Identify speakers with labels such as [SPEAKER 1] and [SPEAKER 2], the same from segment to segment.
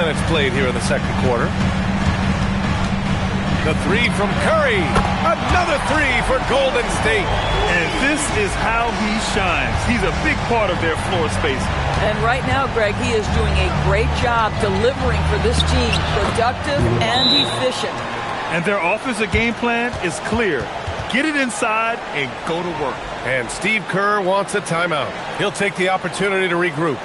[SPEAKER 1] minutes played here in the second quarter. The three from Curry. Another three for Golden State.
[SPEAKER 2] And this is how he shines. He's a big part of their floor space.
[SPEAKER 3] And right now, Greg, he is doing a great job delivering for this team. Productive and efficient.
[SPEAKER 2] And their offensive game plan is clear. Get it inside and go to work.
[SPEAKER 1] And Steve Kerr wants a timeout. He'll take the opportunity to regroup.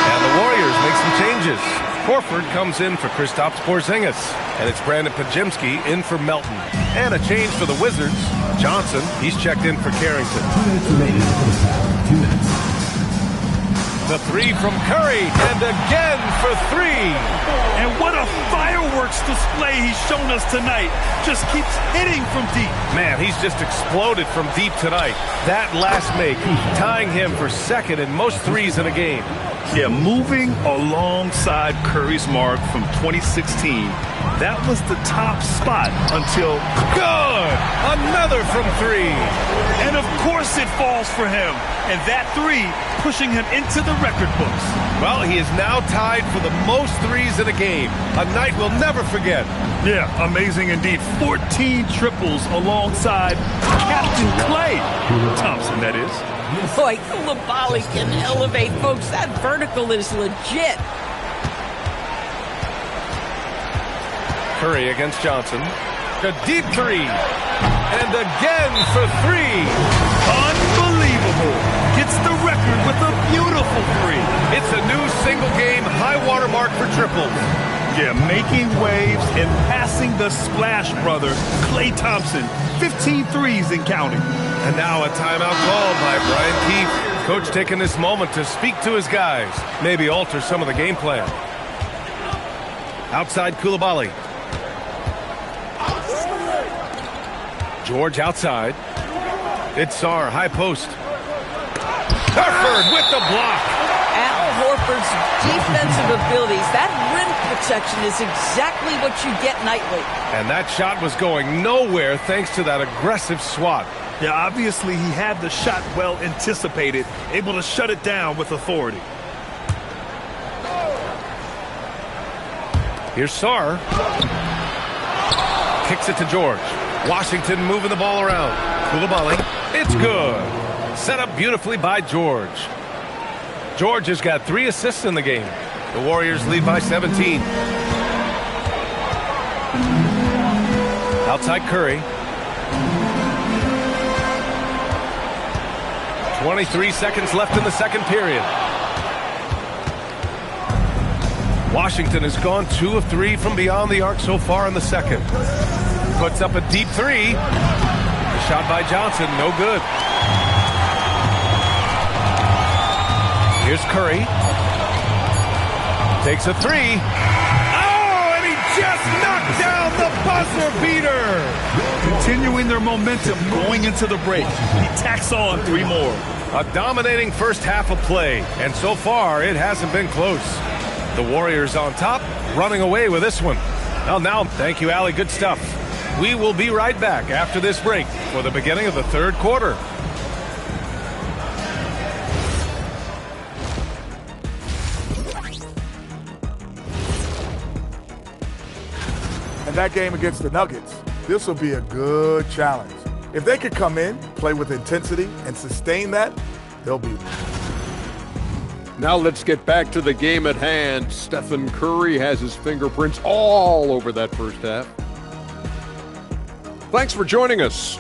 [SPEAKER 1] And the Warriors make some changes. Horford comes in for Kristaps Porzingis. And it's Brandon Podziemski in for Melton. And a change for the Wizards. Johnson, he's checked in for Carrington.
[SPEAKER 4] 2 minutes remaining in the first half. 2 minutes.
[SPEAKER 1] The three from Curry, and again for three.
[SPEAKER 2] And what a fireworks display he's shown us tonight. Just keeps hitting from deep.
[SPEAKER 1] Man, he's just exploded from deep tonight. That last make, tying him for second in most threes in a game.
[SPEAKER 2] Yeah, moving alongside Curry's mark from 2016. That was the top spot until...
[SPEAKER 1] Good! Another from three.
[SPEAKER 2] And of course it falls for him. And that three pushing him into the record books.
[SPEAKER 1] Well, he is now tied for the most threes in a game. A night we'll never forget.
[SPEAKER 2] Yeah, amazing indeed. 14 triples alongside Captain Klay Thompson, that is.
[SPEAKER 3] Boy, Coulibaly can elevate, folks. That vertical is legit.
[SPEAKER 1] Curry against Johnson. A deep three. And again for three.
[SPEAKER 2] Unbelievable. Gets the record with a beautiful three.
[SPEAKER 1] It's a new single-game high-water mark for triples.
[SPEAKER 2] Yeah, making waves and passing the splash brother, Klay Thompson. 15 threes and counting.
[SPEAKER 1] And now a timeout called by Brian Keefe. Coach taking this moment to speak to his guys. Maybe alter some of the game plan. Outside Coulibaly. George outside. It's Sarr, high post. Horford with the block.
[SPEAKER 3] Al Horford's defensive abilities, that rim protection is exactly what you get nightly.
[SPEAKER 1] And that shot was going nowhere thanks to that aggressive swat.
[SPEAKER 2] Yeah, obviously he had the shot well anticipated, able to shut it down with authority.
[SPEAKER 1] Here's Sarr. Kicks it to George. Washington moving the ball around. Coulibaly. It's good. Set up beautifully by George. George has got 3 assists in the game. The Warriors lead by 17. Outside Curry. 23 seconds left in the second period. Washington has gone 2 of 3 from beyond the arc so far in the second. Puts up a deep three. The shot by Johnson, no good. Here's Curry. Takes a three. Oh, and he just knocked down the buzzer beater.
[SPEAKER 2] Continuing their momentum going into the break. He tacks on 3 more.
[SPEAKER 1] A dominating first half of play, and so far it hasn't been close. The Warriors on top, running away with this one. Well, now, thank you, Allie. Good stuff. We will be right back after this break for the beginning of the third quarter.
[SPEAKER 5] And that game against the Nuggets, this will be a good challenge. If they could come in, play with intensity, and sustain that, they'll be.
[SPEAKER 6] Now let's get back to the game at hand. Stephen Curry has his fingerprints all over that first half. Thanks for joining us.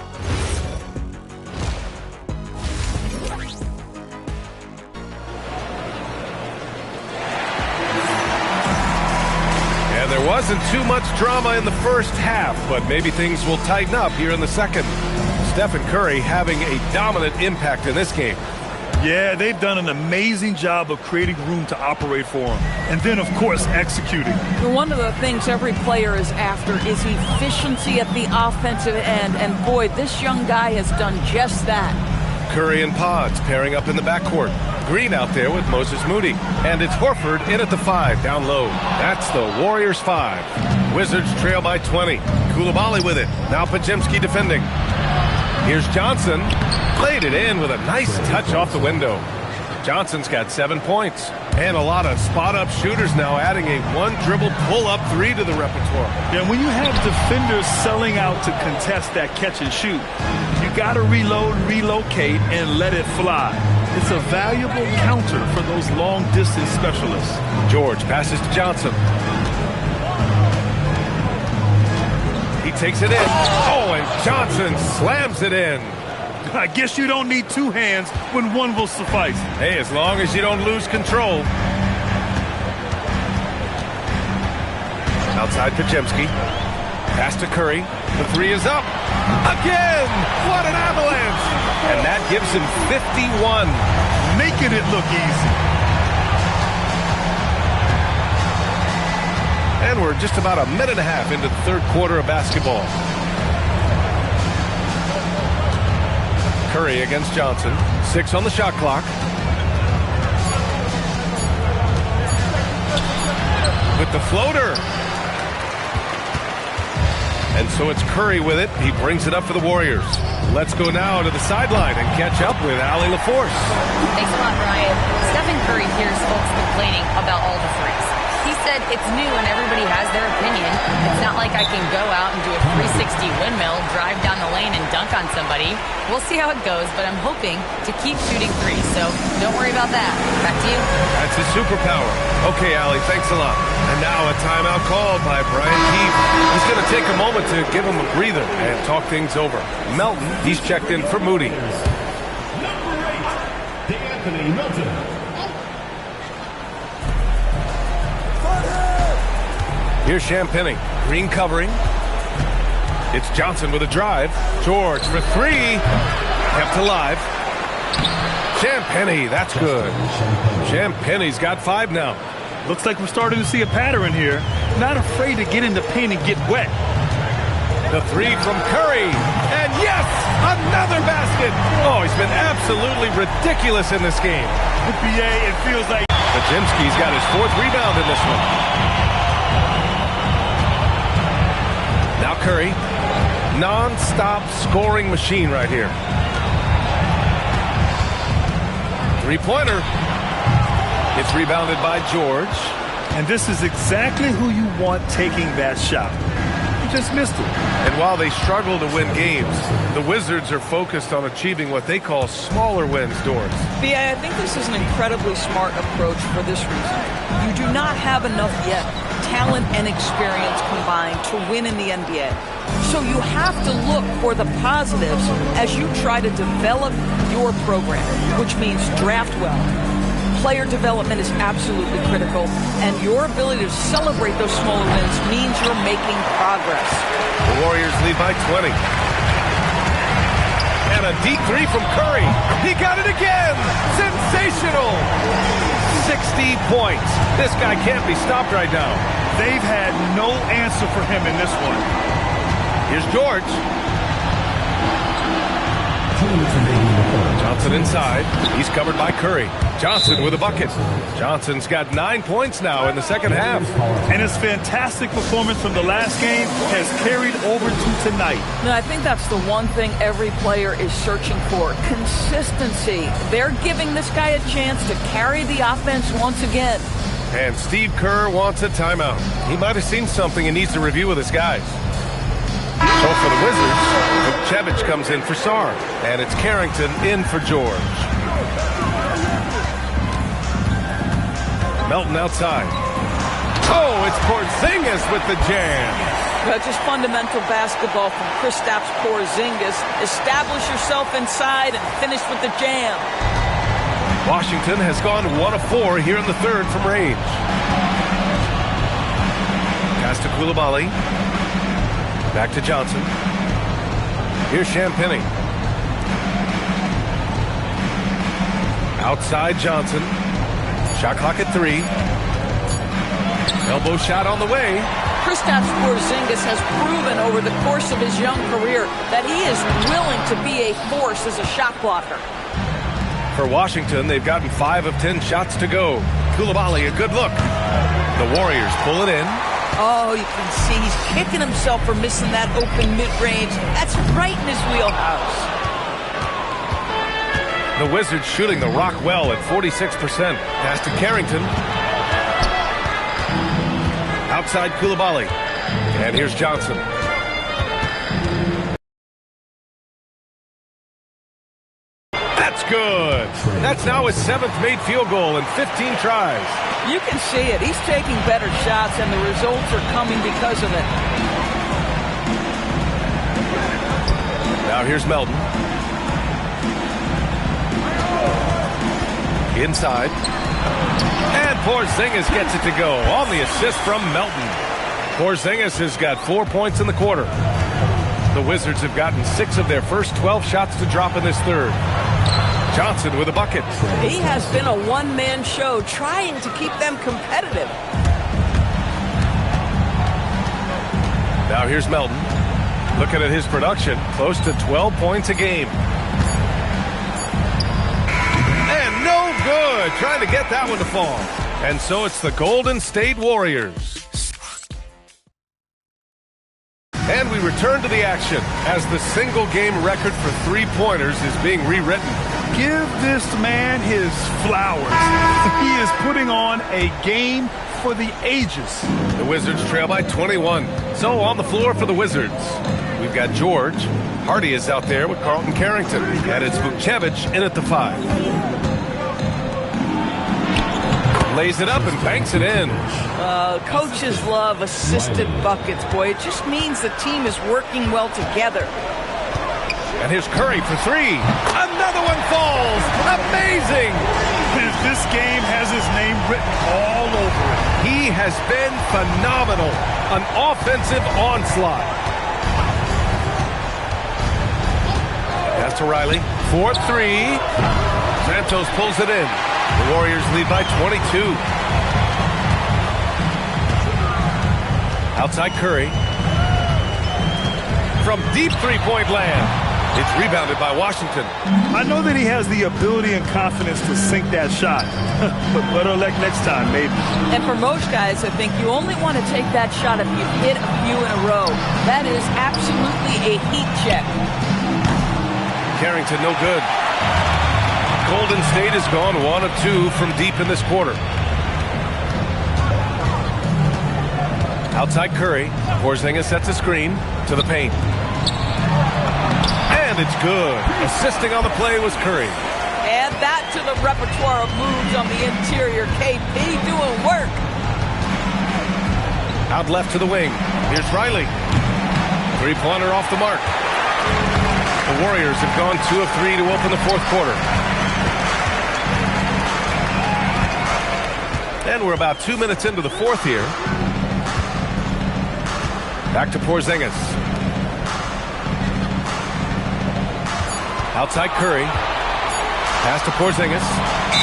[SPEAKER 1] And there wasn't too much drama in the first half, but maybe things will tighten up here in the second. Stephen Curry having a dominant impact in this game.
[SPEAKER 2] Yeah, they've done an amazing job of creating room to operate for him. And then, of course, executing.
[SPEAKER 3] One of the things every player is after is efficiency at the offensive end. And boy, this young guy has done just that.
[SPEAKER 1] Curry and Pods pairing up in the backcourt. Green out there with Moses Moody. And it's Horford in at the 5 down low. That's the Warriors 5. Wizards trail by 20. Coulibaly with it. Now Podziemski defending. Here's Johnson. Played it in with a nice touch off the window. Johnson's got 7 points. And a lot of spot-up shooters now, adding a one-dribble pull-up three to the repertoire.
[SPEAKER 2] Yeah, when you have defenders selling out to contest that catch and shoot, you got to reload, relocate, and let it fly. It's a valuable counter for those long-distance specialists.
[SPEAKER 1] George passes to Johnson. He takes it in. Oh, and Johnson slams it in.
[SPEAKER 2] I guess you don't need two hands when one will suffice.
[SPEAKER 1] Hey, as long as you don't lose control. Outside Podziemski. Pass to Curry. The three is up. Again! What an avalanche! And that gives him 51.
[SPEAKER 2] Making it look easy.
[SPEAKER 1] And we're just about a minute and a half into the third quarter of basketball. Curry against Johnson. 6 on the shot clock. With the floater. And so it's Curry with it. He brings it up for the Warriors. Let's go now to the sideline and catch up with Allie LaForce.
[SPEAKER 7] Thanks a lot, Brian. Stephen Curry hears folks complaining about all the threes. He said it's new and everybody has their opinion. It's not like I can go out and do a 360 windmill, drive down the lane, and dunk on somebody. We'll see how it goes, but I'm hoping to keep shooting threes, so don't worry about that. Back to you.
[SPEAKER 1] That's his superpower. Okay, Allie, thanks a lot. And now a timeout called by Brian Keefe. He's going to take a moment to give him a breather and talk things over. Melton, he's checked in for Moody.
[SPEAKER 4] Number 8, D'Anthony Melton.
[SPEAKER 1] Here's Champagnie. Green covering. It's Johnson with a drive. George for three. Kept alive. Champagnie, that's good. Champagnie's got 5 now.
[SPEAKER 2] Looks like we're starting to see a pattern here. Not afraid to get in the paint and get wet.
[SPEAKER 1] The three from Curry. And yes, another basket. Oh, he's been absolutely ridiculous in this game.
[SPEAKER 2] BA, it feels like
[SPEAKER 1] Podziemski's got his 4th rebound in this one. Now Curry, non-stop scoring machine right here. Three-pointer. It's rebounded by George.
[SPEAKER 2] And this is exactly who you want taking that shot. He just missed it.
[SPEAKER 1] And while they struggle to win games, the Wizards are focused on achieving what they call smaller wins, Doors.
[SPEAKER 3] B.A., I think this is an incredibly smart approach for this reason. You do not have enough yet, talent and experience combined, to win in the NBA. So you have to look for the positives as you try to develop your program, which means draft well. Player development is absolutely critical, and your ability to celebrate those smaller wins means you're making progress.
[SPEAKER 1] The Warriors lead by 20. And a deep three from Curry. He got it again. Sensational. 60 points. This guy can't be stopped right now.
[SPEAKER 2] They've had no answer for him in this one.
[SPEAKER 1] Here's George.
[SPEAKER 4] 2 minutes remaining in the third.
[SPEAKER 1] Johnson inside. He's covered by Curry. Johnson with a bucket. Johnson's got 9 points now in the second half.
[SPEAKER 2] And his fantastic performance from the last game has carried over to tonight.
[SPEAKER 3] Now, I think that's the one thing every player is searching for, consistency. They're giving this guy a chance to carry the offense once again.
[SPEAKER 1] And Steve Kerr wants a timeout. He might have seen something and needs to review with his guys. So for the Wizards, Vukcevic comes in for Sarr. And it's Carrington in for George. Melton outside. Oh, it's Porzingis with the jam.
[SPEAKER 3] Just fundamental basketball from Kristaps Porzingis. Establish yourself inside and finish with the jam.
[SPEAKER 1] Washington has gone 1 of 4 here in the third from range. Pass to Coulibaly. Back to Johnson. Here's Champagnie. Outside Johnson. Shot clock at 3. Elbow shot on the way.
[SPEAKER 3] Kristaps Porzingis has proven over the course of his young career that he is willing to be a force as a shot blocker.
[SPEAKER 1] For Washington, they've gotten 5 of 10 shots to go. Coulibaly, a good look. The Warriors pull it in.
[SPEAKER 3] Oh, you can see he's kicking himself for missing that open mid-range. That's right in his wheelhouse.
[SPEAKER 1] The Wizards shooting the rock well at 46%. Pass to Carrington. Outside Coulibaly. And here's Johnson. That's good. That's now his 7th made field goal in 15 tries.
[SPEAKER 3] You can see it. He's taking better shots, and the results are coming because of it.
[SPEAKER 1] Now here's Melton. Inside. And Porzingis gets it to go on the assist from Melton. Porzingis has got 4 points in the quarter. The Wizards have gotten 6 of their first 12 shots to drop in this third. Johnson with a bucket.
[SPEAKER 3] He has been a one-man show trying to keep them competitive.
[SPEAKER 1] Now here's Melton. Looking at his production, close to 12 points a game. And no good. Trying to get that one to fall. And so it's the Golden State Warriors. And we return to the action as the single-game record for three-pointers is being rewritten.
[SPEAKER 2] Give this man his flowers. He is putting on a game for the ages.
[SPEAKER 1] The Wizards trail by 21. So on the floor for the Wizards, we've got George. Hardy is out there with Carlton Carrington. And it's Vukcevic in at the 5. Lays it up and banks it in.
[SPEAKER 3] Coaches love assisted buckets, boy. It just means the team is working well together.
[SPEAKER 1] And here's Curry for 3. Another one falls. Amazing.
[SPEAKER 2] This game has his name written all over it.
[SPEAKER 1] He has been phenomenal. An offensive onslaught. That's to Riley. 4-3. Santos pulls it in. The Warriors lead by 22. Outside Curry. From deep three-point land. It's rebounded by Washington.
[SPEAKER 2] I know that he has the ability and confidence to sink that shot. But better luck next time, maybe.
[SPEAKER 3] And for most guys, I think you only want to take that shot if you've hit a few in a row. That is absolutely a heat check.
[SPEAKER 1] Carrington, no good. Golden State has gone 1 of 2 from deep in this quarter. Outside Curry. Porzingis sets a screen to the paint. And it's good. Assisting on the play was Curry.
[SPEAKER 3] Add that to the repertoire of moves on the interior. KP doing work.
[SPEAKER 1] Out left to the wing. Here's Riley. Three-pointer off the mark. The Warriors have gone 2 of 3 to open the fourth quarter. And we're about 2 minutes into the fourth here. Back to Porzingis. Outside Curry. Pass to Porzingis.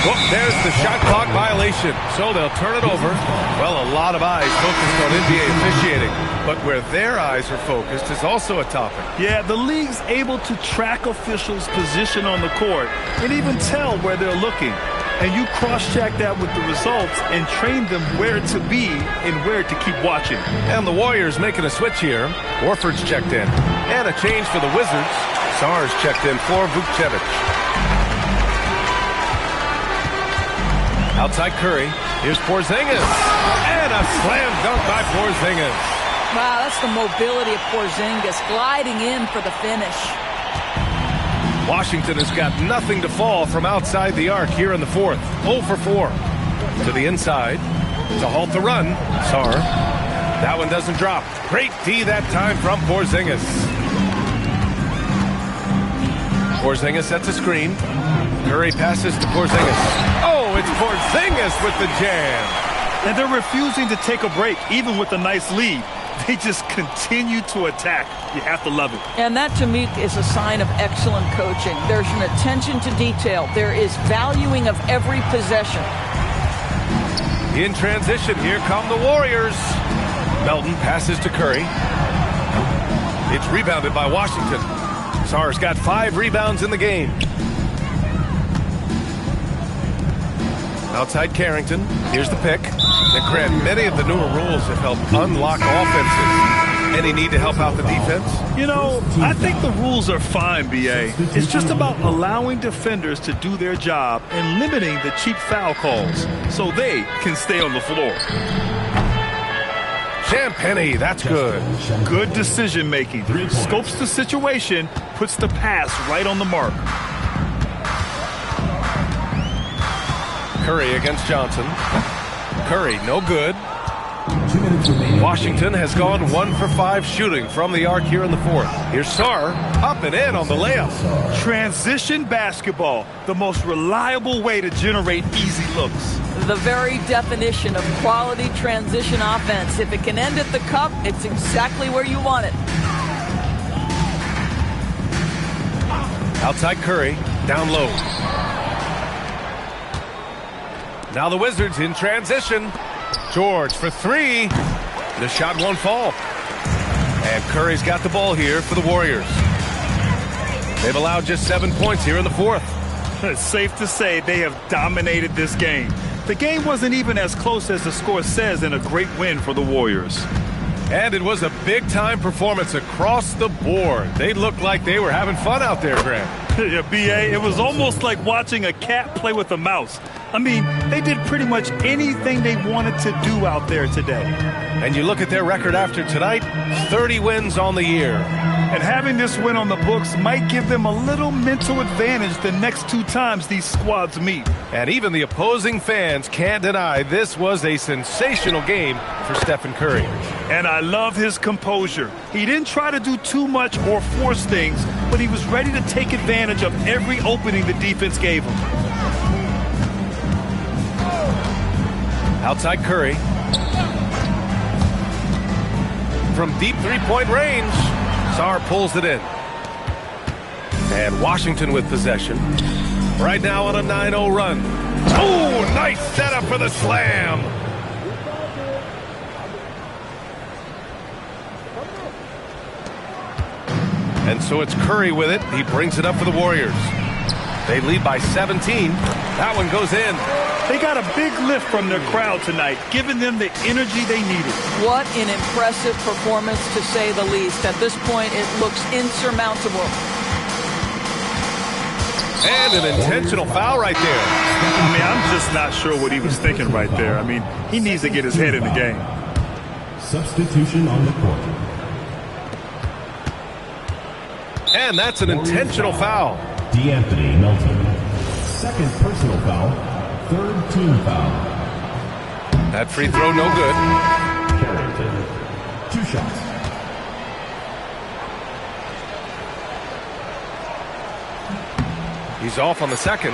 [SPEAKER 1] Oh, there's the shot clock violation. So they'll turn it over. Well, a lot of eyes focused on NBA officiating. But where their eyes are focused is also a topic.
[SPEAKER 2] Yeah, the league's able to track officials' position on the court and even tell where they're looking. And you cross-check that with the results and train them where to be and where to keep watching.
[SPEAKER 1] And the Warriors making a switch here. Warford's checked in. And a change for the Wizards. Sar's checked in for Vukcevic. Outside Curry. Here's Porzingis. And a slam dunk by Porzingis.
[SPEAKER 3] Wow, that's the mobility of Porzingis gliding in for the finish.
[SPEAKER 1] Washington has got nothing to fall from outside the arc here in the fourth. 0 for 4. To the inside. To halt the run. Sar. That one doesn't drop. Great D that time from Porzingis. Porzingis sets a screen. Curry passes to Porzingis. Oh, it's Porzingis with the jam.
[SPEAKER 2] And they're refusing to take a break, even with a nice lead. They just continue to attack. You have to love it.
[SPEAKER 3] And that, to me, is a sign of excellent coaching. There's an attention to detail. There is valuing of every possession.
[SPEAKER 1] In transition, here come the Warriors. Melton passes to Curry. It's rebounded by Washington. Sar's got 5 rebounds in the game. Outside Carrington. Here's the pick. And Grant, many of the newer rules have helped unlock offenses. Any need to help out the defense?
[SPEAKER 2] You know, I think the rules are fine, B.A. It's just about allowing defenders to do their job and limiting the cheap foul calls so they can stay on the floor.
[SPEAKER 1] Champagnie, that's good.
[SPEAKER 2] Good decision-making. Scopes the situation, puts the pass right on the mark.
[SPEAKER 1] Curry against Johnson. Curry, no good. Washington has gone 1 for 5 shooting from the arc here in the fourth. Here's Sarr, up and in on the layup.
[SPEAKER 2] Transition basketball, the most reliable way to generate easy looks.
[SPEAKER 3] The very definition of quality transition offense. If it can end at the cup, it's exactly where you want it.
[SPEAKER 1] Outside Curry, down low. Now the Wizards in transition. George for 3. The shot won't fall. And Curry's got the ball here for the Warriors. They've allowed just 7 points here in the fourth.
[SPEAKER 2] It's safe to say they have dominated this game. The game wasn't even as close as the score says in a great win for the Warriors.
[SPEAKER 1] And it was a big-time performance across the board. They looked like they were having fun out there, Grant.
[SPEAKER 2] Yeah, B.A., it was almost like watching a cat play with a mouse. I mean, they did pretty much anything they wanted to do out there today.
[SPEAKER 1] And you look at their record after tonight, 30 wins on the year.
[SPEAKER 2] And having this win on the books might give them a little mental advantage the next 2 times these squads meet.
[SPEAKER 1] And even the opposing fans can't deny this was a sensational game for Stephen Curry.
[SPEAKER 2] And I love his composure. He didn't try to do too much or force things, but he was ready to take advantage of every opening the defense gave him.
[SPEAKER 1] Outside Curry. From deep three-point range, Sarr pulls it in. And Washington with possession. Right now on a 9-0 run. Oh, nice setup for the slam. And so it's Curry with it. He brings it up for the Warriors. They lead by 17. That one goes in.
[SPEAKER 2] They got a big lift from their crowd tonight, giving them the energy they needed.
[SPEAKER 3] What an impressive performance, to say the least. At this point, it looks insurmountable.
[SPEAKER 1] And an intentional foul right there.
[SPEAKER 2] I mean, I'm just not sure what he was thinking right there. I mean, he needs to get his head in the game.
[SPEAKER 4] Substitution on the court.
[SPEAKER 1] And that's an intentional foul.
[SPEAKER 4] D'Anthony Melton. Second personal foul. Third team foul.
[SPEAKER 1] That free throw no good.
[SPEAKER 4] Carrington. 2 shots.
[SPEAKER 1] He's off on the second.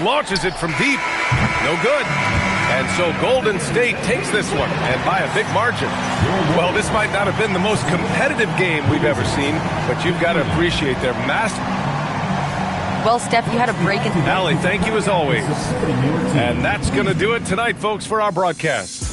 [SPEAKER 1] Launches it from deep. No good. And so Golden State takes this one, and by a big margin. Well, this might not have been the most competitive game we've ever seen, but you've got to appreciate their master.
[SPEAKER 7] Well, Steph, you had a break in.
[SPEAKER 1] Allie, thank you as always. And that's going to do it tonight, folks, for our broadcast.